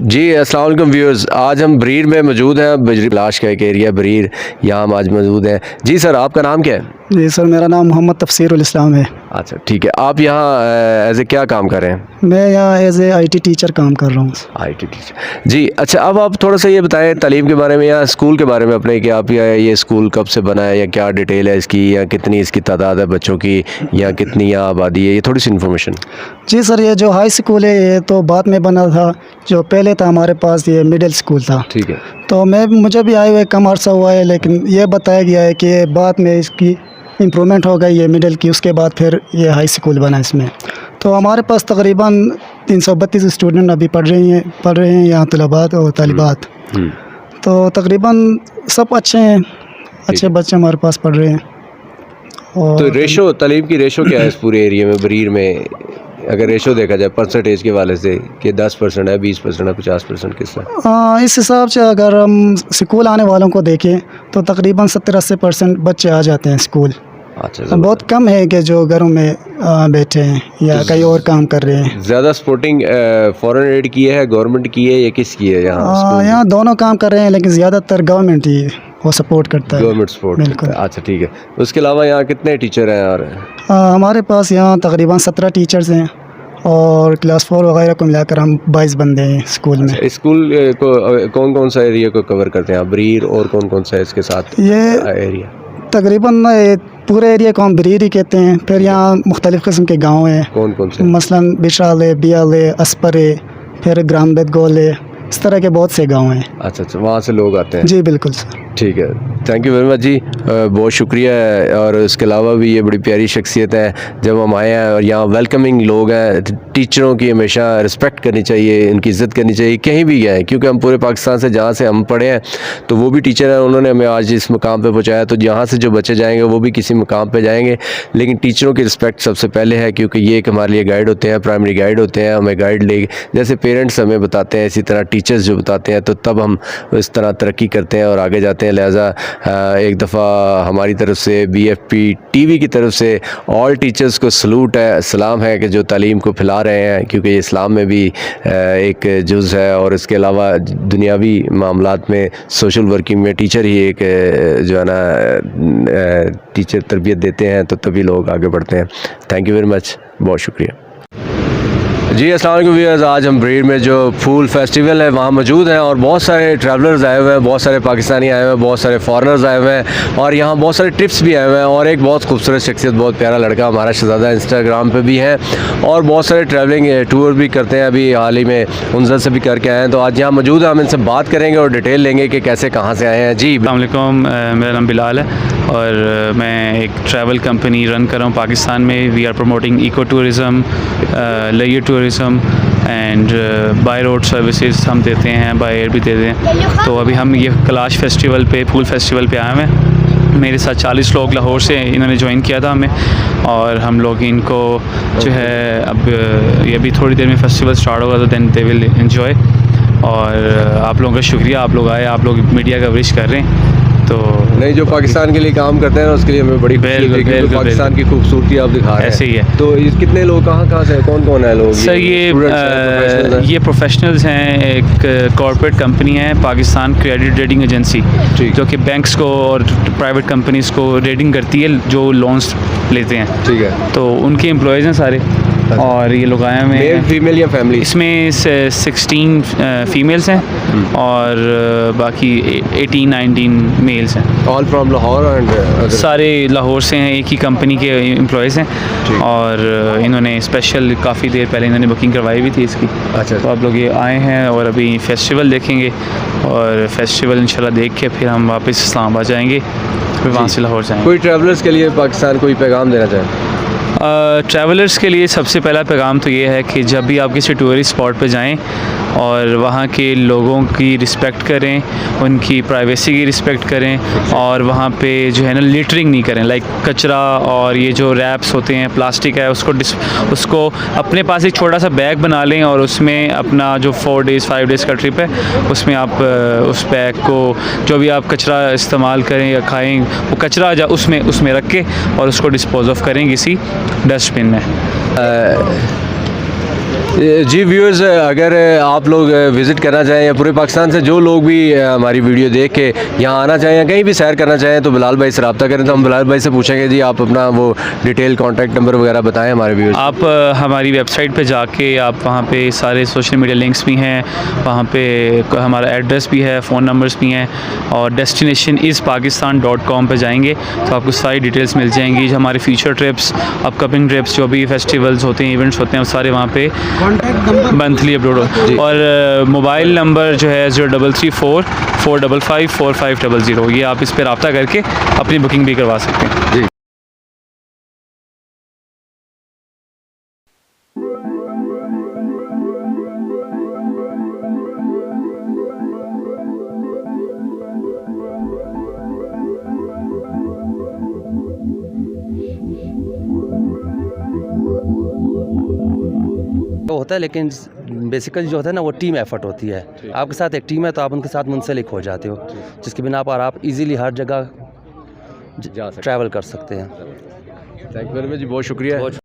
जी अस्सलाम वालेकुम व्यूअर्स, आज हम बरीर में मौजूद हैं। बजरी लाश का एक एरिया बरीर, यहाँ हम आज मौजूद हैं। जी सर, आपका नाम क्या है? जी सर, मेरा नाम मोहम्मद तफसीरुल इस्लाम है। अच्छा ठीक है, आप यहाँ एज ए क्या काम कर रहे हैं? मैं यहाँ एज ए IT टीचर काम कर रहा हूँ। IT टीचर जी। अच्छा, अब आप थोड़ा सा ये बताएं तालीम के बारे में या स्कूल के बारे में अपने, कि आप ये स्कूल कब से बना है या क्या डिटेल है इसकी, या कितनी इसकी तादाद है बच्चों की, या कितनी यहाँ आबादी है, ये थोड़ी सी इन्फॉर्मेशन। जी सर, ये जो हाई स्कूल है ये तो बाद में बना था। जो पहले था हमारे पास ये मिडिल स्कूल था। ठीक है। तो मुझे भी आए हुए कम अर्सा हुआ है, लेकिन ये बताया गया है कि बाद में इसकी इम्प्रूवमेंट हो गई है मिडिल की, उसके बाद फिर ये हाई स्कूल बना इसमें। तो हमारे पास तकरीबन 332 स्टूडेंट अभी पढ़ रहे हैं यहाँ, तलबात और तालिबात। तो तकरीबन सब अच्छे हैं, अच्छे बच्चे हमारे पास पढ़ रहे हैं। और तो रेशो, तालीम की रेशो क्या है इस पूरे एरिया में बरीर में, अगर रेशो देखा जाए परसेंटेज के वाले से, कि 10% है, 20% है, 50%, किस तरह? इस हिसाब से अगर हम स्कूल आने वालों को देखें तो तकरीबन 70-80% बच्चे आ जाते हैं स्कूल। अच्छा, बहुत कम है कि जो घरों में बैठे हैं या कहीं और काम कर रहे हैं। ज़्यादा सपोर्टिंग फॉरेन एड की है, गवर्नमेंट की है, या किस की है यहाँ? यहाँ दोनों काम कर रहे हैं, लेकिन ज़्यादातर गवर्नमेंट ही वो सपोर्ट करता है। गवर्नमेंट सपोर्ट बिल्कुल। अच्छा ठीक है। उसके अलावा यहाँ कितने टीचर हैं? और हमारे पास यहाँ तकरीबन 17 टीचर्स हैं, और क्लास 4 वगैरह को मिलाकर हम 22 बंदे हैं स्कूल में। अच्छा, स्कूल को कौन कौन सा एरिया को कवर करते हैं बरीर, और कौन कौन सा है इसके साथ ये एरिया? तकरीबन पूरे एरिया को हम बरीर ही कहते हैं। फिर यहाँ मुख्तलिफ़ किस्म के गाँव हैं। कौन कौन से? मसलन बिशाल है, बियाल है, अस्पर है, फिर ग्रामबेद गोल है, इस तरह के बहुत से गाँव हैं। अच्छा, वहाँ से लोग आते हैं? जी बिल्कुल सर। ठीक है, थैंक यू वेरी मच जी, बहुत शुक्रिया है। और इसके अलावा भी ये बड़ी प्यारी शख्सियत है, जब हम आए हैं और यहाँ वेलकमिंग लोग हैं। टीचरों की हमेशा रिस्पेक्ट करनी चाहिए, उनकी इज़्ज़त करनी चाहिए कहीं भी गए, क्योंकि हम पूरे पाकिस्तान से, जहाँ से हम पढ़े हैं, तो वो भी टीचर हैं, उन्होंने हमें आज इस मुकाम पे पहुँचाया। तो यहाँ से जो बच्चे जाएंगे वो भी किसी मुकाम पे जाएंगे, लेकिन टीचरों की रिस्पेक्ट सबसे पहले है, क्योंकि ये एक हमारे लिए गाइड होते हैं, प्राइमरी गाइड होते हैं। हमें गाइड ले, जैसे पेरेंट्स हमें बताते हैं, इसी तरह टीचर्स जो बताते हैं, तो तब हम इस तरह तरक्की करते हैं और आगे जाते हैं। लिहाजा एक दफ़ा हमारी तरफ से BFP TV की तरफ से ऑल टीचर्स को सलूट है, सलाम है, कि जो तालीम को फैला रहे हैं, क्योंकि ये इस्लाम में भी एक जुज़ है। और इसके अलावा दुनियावी मामलात में, सोशल वर्किंग में टीचर ही एक जो है ना टीचर तरबियत देते हैं, तो तभी लोग आगे बढ़ते हैं। थैंक यू वेरी मच, बहुत शुक्रिया जी। अस्सलाम वालेकुम व्यूअर्स, आज हम बरीर में जो फूल फेस्टिवल है वहाँ मौजूद हैं, और बहुत सारे ट्रैवलर्स आए हुए हैं, बहुत सारे पाकिस्तानी आए हुए हैं, बहुत सारे फॉरेनर्स आए हुए हैं, और यहाँ बहुत सारे ट्रिप्स भी आए हुए हैं। और एक बहुत खूबसूरत शख्सियत, बहुत प्यारा लड़का हमारा शहज़ादा, इंस्टाग्राम पे भी है, और बहुत सारे ट्रैवलिंग टूर भी करते हैं। अभी हाल ही में उनजर से भी करके आए हैं, तो आज यहाँ मौजूद हैं, हम इनसे बात करेंगे और डिटेल लेंगे कि कैसे, कहाँ से आए हैं। जी अस्सलाम वालेकुम, मेरा नाम बिलाल है, और मैं एक ट्रैवल कंपनी रन कर रहा हूँ पाकिस्तान में। We are promoting eco tourism, layer tourism and by road services हम देते हैं, बाय एयर भी देते हैं। तो अभी हम ये कैलाश फेस्टिवल पे, फूल फेस्टिवल पे आए हुए हैं। मेरे साथ 40 लोग लाहौर से इन्होंने ज्वाइन किया था हमें, और हम लोग इनको जो है, अब ये भी थोड़ी देर में फेस्टिवल स्टार्ट होगा, तो देन दे विल एंजॉय। और आप लोगों का शुक्रिया, आप लोग आए, आप लोग मीडिया कवरेज कर रहे हैं। तो नहीं, जो पाकिस्तान के लिए काम करते हैं उसके लिए हमें बड़ी खुशी है, क्योंकि पाकिस्तान की खूबसूरती आप दिखा रहे हैं। ऐसे ही है। तो कितने लोग कहाँ से, कौन कौन है लोग? सर ये प्रोफेशनल्स हैं। एक कॉर्पोरेट कंपनी है, पाकिस्तान क्रेडिट रेटिंग एजेंसी, जो कि बैंक्स को और प्राइवेट कंपनीज़ को रेटिंग करती है जो लोन्स लेते हैं। ठीक है। तो उनके एम्प्लॉयज़ हैं सारे, और ये लोग आए हुए हैं। मेल, फीमेल या फैमिली? इसमें 16 फीमेल्स हैं, और बाकी 18-19 मेल्स हैं। All from Lahore? एंड सारे लाहौर से हैं, एक ही कंपनी के एम्प्लॉयज़ हैं, और इन्होंने स्पेशल काफ़ी देर पहले इन्होंने बुकिंग करवाई हुई थी इसकी। अच्छा। तो आप लोग ये आए हैं, और अभी फेस्टिवल देखेंगे, और फेस्टिवल इंशाल्लाह देख के फिर हम वापस इस्लामाबाद जाएंगे, फिर वहाँ से लाहौर जाएंगे। कोई ट्रैवलर्स के लिए पाकिस्तान कोई पैगाम देना चाहें? ट्रैवलर्स के लिए सबसे पहला पैगाम तो ये है कि जब भी आप किसी टूरिस्ट स्पॉट पे जाएं, और वहाँ के लोगों की रिस्पेक्ट करें, उनकी प्राइवेसी की रिस्पेक्ट करें और वहाँ पे जो है ना लिटरिंग नहीं करें। लाइक कचरा और ये जो रैप्स होते हैं, प्लास्टिक है, उसको अपने पास एक छोटा सा बैग बना लें और उसमें अपना जो 4 डेज़ 5 डेज़ का ट्रिप है उसमें आप उस बैग को जो भी आप कचरा इस्तेमाल करें या खाएं वो कचरा उसमें रख के और उसको डिस्पोज ऑफ करें किसी डस्टबिन में। जी व्यूअर्स, अगर आप लोग विज़िट करना चाहें या पूरे पाकिस्तान से जो लोग भी हमारी वीडियो देख के यहाँ आना चाहें या कहीं भी सैर करना चाहें तो बिलाल भाई से रब्ता करें। तो हम बिलाल भाई से पूछेंगे जी आप अपना वो डिटेल कॉन्टैक्ट नंबर वगैरह बताएं हमारे व्यूअर्स। आप हमारी वेबसाइट पे जाके आप वहाँ पे सारे सोशल मीडिया लिंक्स भी हैं, वहाँ पे हमारा एड्रेस भी है, फ़ोन नंबर्स भी हैं और destination-is-pakistan.com पे जाएंगे तो आपको सारी डिटेल्स मिल जाएंगी। जो हमारे फ्यूचर ट्रिप्स, अपकमिंग ट्रिप्स, जो भी फेस्टिवल्स होते हैं, इवेंट्स होते हैं, वो सारे वहाँ पे मंथली अपलोड हो। और मोबाइल नंबर जो है 0334 455 4500, ये आप इस पर रब्ता करके अपनी बुकिंग भी करवा सकते हैं। जी तो होता है, लेकिन बेसिकली जो होता है ना वो टीम एफर्ट होती है। आपके साथ एक टीम है तो आप उनके साथ मुंसलिक हो जाते हो, जिसकी बिना पर आप इजीली हर जगह ट्रैवल कर सकते हैं। थैंक यू वेरी मच जी, बहुत शुक्रिया।